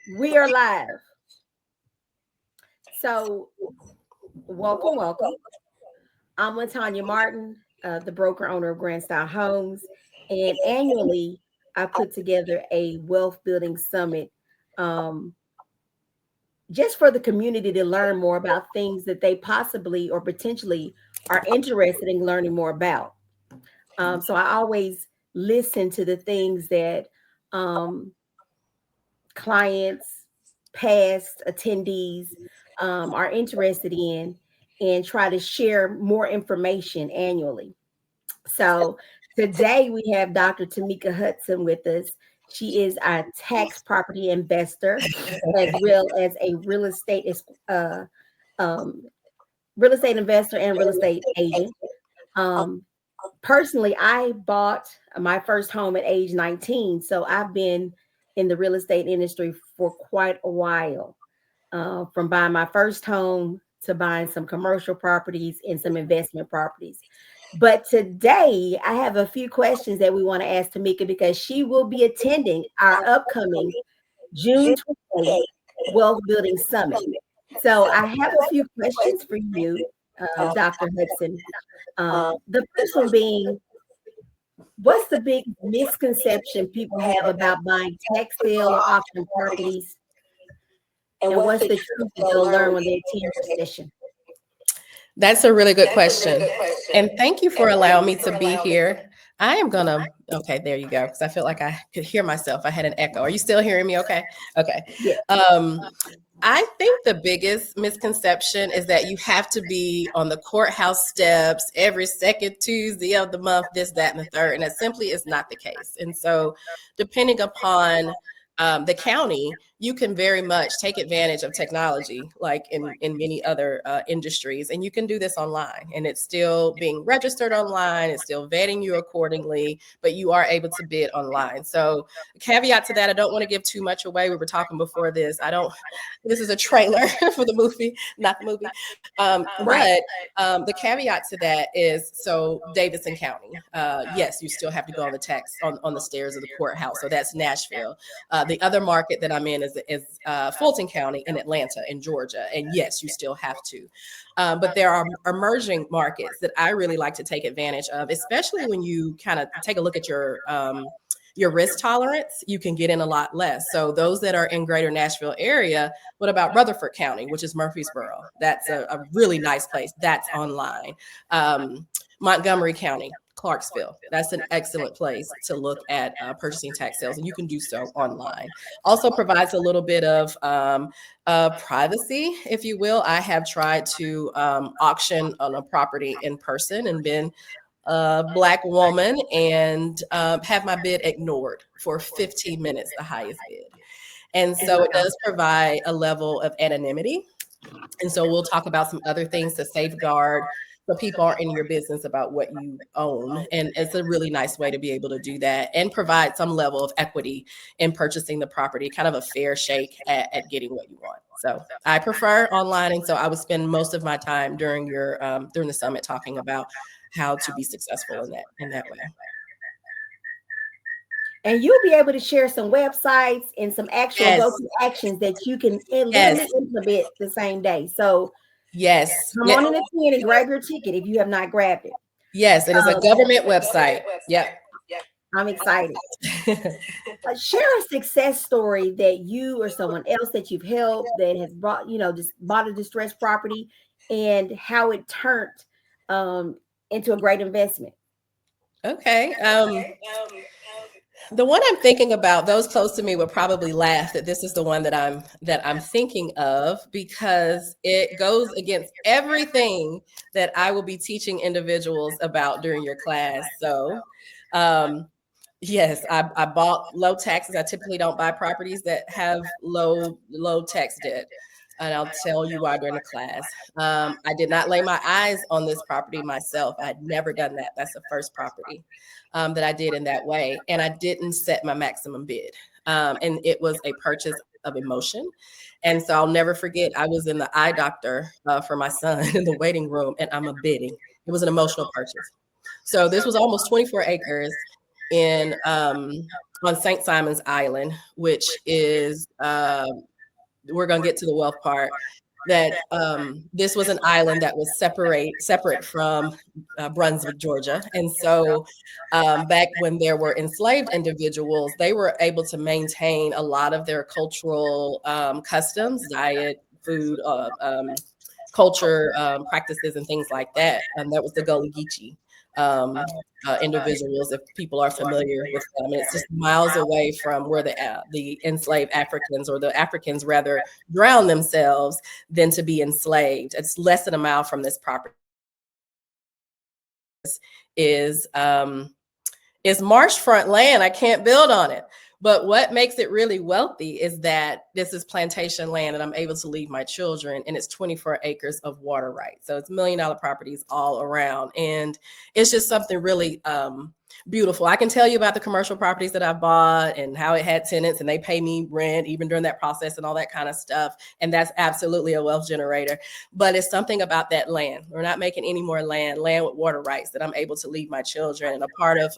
We are live. So, welcome. I'm LaTonya Martin, the broker owner of Grand Style Homes. And annually, I put together a wealth building summit um, just for the community to learn more about things that they possibly or potentially are interested in learning more about. So, I always listen to the things that um, clients, past attendees are interested in and try to share more information annually. So today we have Dr. Tamika Hudson with us. She is a tax property investor as well as a uh, um, real estate investor and real estate agent. Um, Personally, I bought my first home at age 19. So I've been in the real estate industry for quite a while, from buying my first home to buying some commercial properties and some investment properties. But today, I have a few questions that we want to ask Tamika because she will be attending our upcoming June 28th Wealth Building Summit. So I have a few questions for you, Dr. Hudson. The first one being, what's the big misconception people have about buying tax sale or auction properties? And what's the truth that they'll learn when they attend your session? That's a really good question. And thank you for allowing me to be here. I am gonna, okay, there you go. Because I feel like I could hear myself. I had an echo. Are you still hearing me okay? Okay. Yeah. I think the biggest misconception is that you have to be on the courthouse steps every second Tuesday of the month, this, that, and the third. And that simply is not the case. And so, depending upon the county, you can very much take advantage of technology, like in many other industries, and you can do this online. And it's still being registered online. It's still vetting you accordingly, but you are able to bid online. So, caveat to that, I don't want to give too much away. We were talking before this. This is a trailer for the movie, not the movie. Right. But the caveat to that is, so Davidson County, yes, you still have to go on the text on the stairs of the courthouse. So that's Nashville. The other market that I'm in is Fulton County in Atlanta in Georgia. And yes, you still have to. But there are emerging markets that I really like to take advantage of, especially when you kind of take a look at your risk tolerance. You can get in a lot less. So those that are in greater Nashville area, what about Rutherford County, which is Murfreesboro? That's a really nice place. That's online. Montgomery County, Clarksville. That's an excellent place to look at purchasing tax sales, and you can do so online. Also provides a little bit of privacy, if you will. I have tried to auction on a property in person and been a Black woman and have my bid ignored for 15 minutes, the highest bid. And so it does provide a level of anonymity. And so we'll talk about some other things to safeguard so people aren't in your business about what you own. And it's a really nice way to be able to do that and provide some level of equity in purchasing the property, kind of a fair shake at getting what you want. So I prefer online. And so I would spend most of my time during during the summit talking about how to be successful in that way. And you'll be able to share some websites and some actual go-to actions that you can literally implement the same day. So come on in attend and grab your ticket if you have not grabbed it. Yes, it is a government website. Yep. I'm excited. Share a success story that you or someone else that you've helped that has brought, just bought a distressed property and how it turned into a great investment. Okay. The one I'm thinking about, those close to me would probably laugh that this is the one that I'm thinking of, because it goes against everything that I will be teaching individuals about during your class. So, yes, I bought low taxes. I typically don't buy properties that have low tax debt. And I'll tell you why during the class. I did not lay my eyes on this property myself. I had never done that. That's the first property that I did in that way. And I didn't set my maximum bid. And it was a purchase of emotion. And so I'll never forget, I was in the eye doctor for my son in the waiting room, and I'm a bidding. It was an emotional purchase. So this was almost 24 acres in on St. Simon's Island, which is we're going to get to the wealth part. That this was an island that was separate from Brunswick, Georgia, and so back when there were enslaved individuals, they were able to maintain a lot of their cultural customs, diet, food, culture practices, and things like that. And that was the Gullah Geechee individuals, if people are familiar with them. And it's just miles away from where the enslaved Africans, or the Africans rather, drowned themselves than to be enslaved. It's less than a mile from this property. Is marshfront land. I can't build on it. But what makes it really wealthy is that this is plantation land and I'm able to leave my children, and it's 24 acres of water rights. So it's $1 million properties all around. And it's just something really beautiful. I can tell you about the commercial properties that I bought and how it had tenants and they pay me rent even during that process and all that kind of stuff. And that's absolutely a wealth generator. But it's something about that land. We're not making any more land with water rights, that I'm able to leave my children. And a part of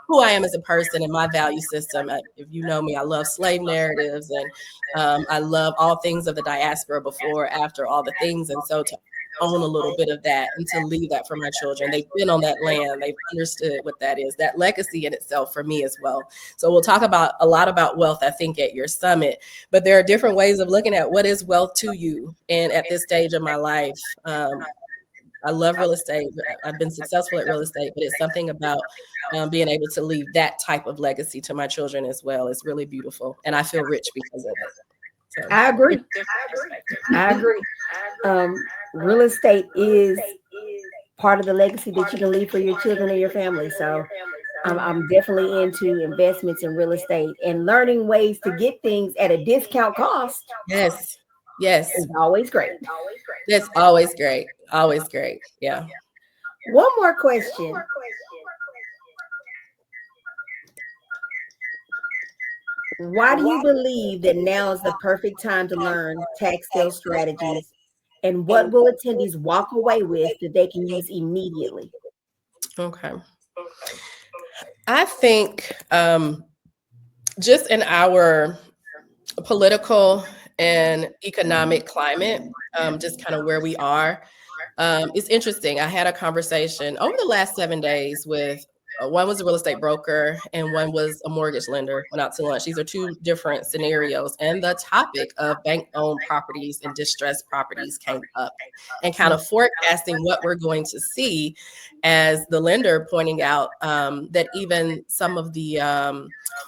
who I am as a person and my value system. If you know me, I love slave narratives, and I love all things of the diaspora, before, after, all the things. And so to own a little bit of that and to leave that for my children. They've been on that land. They've understood what that is, that legacy in itself for me as well. So we'll talk about a lot about wealth, I think, at your summit, but there are different ways of looking at what is wealth to you. And at this stage of my life, I love real estate. I've been successful at real estate, but it's something about being able to leave that type of legacy to my children as well. It's really beautiful. And I feel rich because of it. So. I agree. Real estate is part of the legacy that you can leave for your children and your family. So I'm definitely into investments in real estate and learning ways to get things at a discount cost. Yes. It's always great. That's always great. Always great. Yeah. One more question. Why do you believe that now is the perfect time to learn tax sale strategies? And what will attendees walk away with that they can use immediately? Okay. I think just in our political and economic climate, just kind of where we are, it's interesting. I had a conversation over the last 7 days with one was a real estate broker and one was a mortgage lender. Went out to lunch. These are two different scenarios. And the topic of bank-owned properties and distressed properties came up, and kind of forecasting what we're going to see, as the lender pointing out that even some of the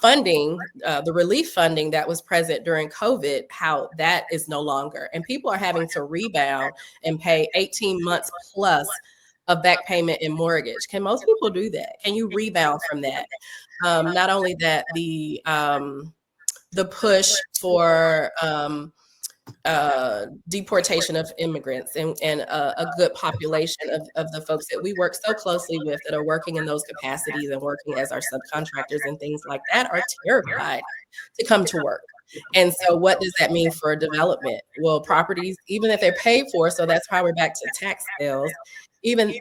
funding, the relief funding that was present during COVID, how that is no longer. And people are having to rebound and pay 18 months plus of back payment and mortgage. Can most people do that? Can you rebound from that? Not only that, the push for deportation of immigrants and a good population of the folks that we work so closely with that are working in those capacities and working as our subcontractors and things like that are terrified to come to work. And so what does that mean for development? Well, properties, even if they're paid for, so that's why we're back to tax sales, even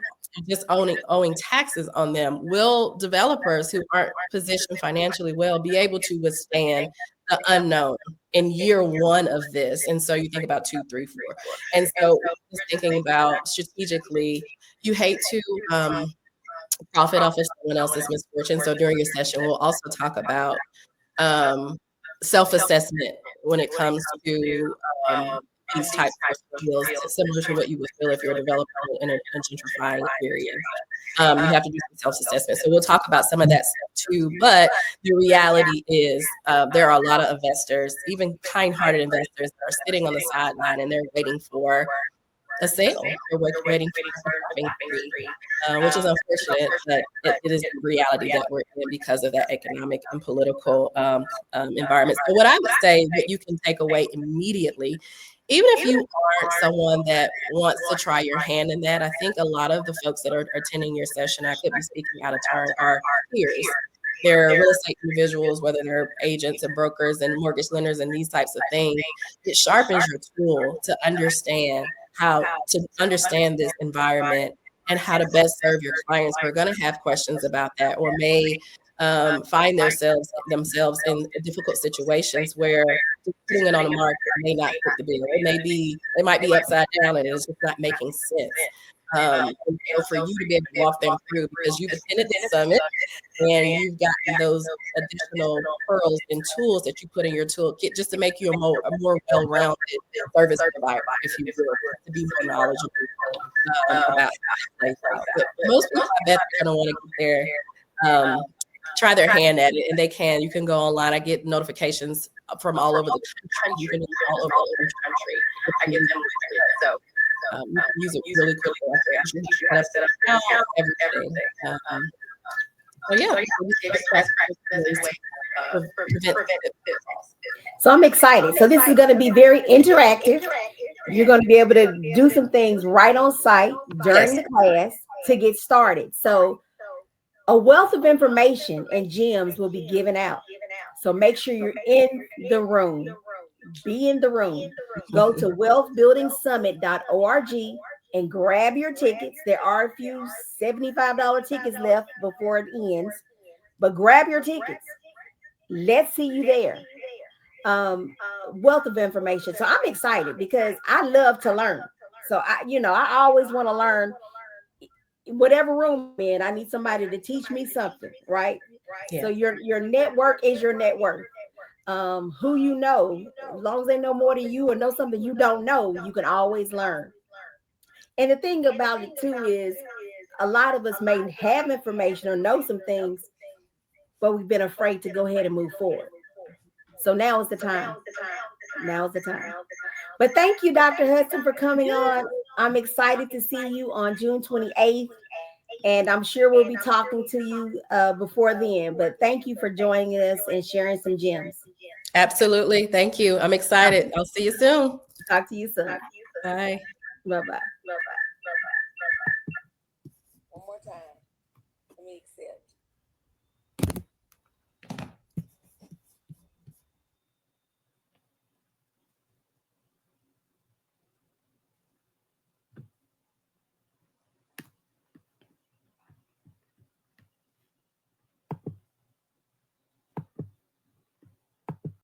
just owing taxes on them, will developers who aren't positioned financially well be able to withstand the unknown in year one of this? And so you think about 2, 3, 4. And so just thinking about strategically, you hate to profit off of someone else's misfortune. So during your session, we'll also talk about self-assessment when it comes to these types of deals, similar to what you would feel if you're a developer in a gentrifying area. You have to do some self-assessment. So we'll talk about some of that stuff too. But the reality is there are a lot of investors, even kind-hearted investors, that are sitting on the sideline and they're waiting for a sale. They're waiting for something free, which is unfortunate, but it is the reality that we're in because of that economic and political environment. So what I would say that you can take away immediately, even if you aren't someone that wants to try your hand in that, I think a lot of the folks that are attending your session, I could be speaking out of turn, are peers. They're real estate individuals, whether they're agents and brokers and mortgage lenders and these types of things. It sharpens your tool to understand how to understand this environment and how to best serve your clients who are going to have questions about that, or may find themselves in difficult situations where just putting it on the market may not fit the bill. It might be upside down and it's just not making sense. And so for you to be able to walk them through, because you've attended the summit and you've gotten those additional pearls and tools that you put in your toolkit just to make you a more well-rounded service provider, if you will, to be more knowledgeable about how it plays out. But most people, I bet, are going to want to get there. Try their hand at it, and they can. You can go online. I get notifications from all over the country. You can all over the country. I get them with it. So you can use it really quickly. You have set up your account, everything. So yeah, so I'm excited. So this is going to be very interactive. You're going to be able to do some things right on site during the class to get started. So a wealth of information and gems will be given out. So make sure you're in the room. Be in the room. Go to wealthbuildingsummit.org and grab your tickets. There are a few $75 tickets left before it ends, but grab your tickets. Let's see you there. Wealth of information. So I'm excited because I love to learn. So I always want to learn. Whatever room I'm in, I need somebody to teach me something, right? Yeah. So your network is your net worth. Who you know, as long as they know more than you or know something you don't know, you can always learn. And the thing about it too is a lot of us may have information or know some things, but we've been afraid to go ahead and move forward. So now is the time. Now is the time. But thank you, Dr. Hudson, for coming on. I'm excited to see you on June 28th. And I'm sure we'll be talking to you before then. But thank you for joining us and sharing some gems. Absolutely. Thank you. I'm excited. I'll see you soon. Talk to you soon. Bye. Bye-bye. One more time. Let me accept.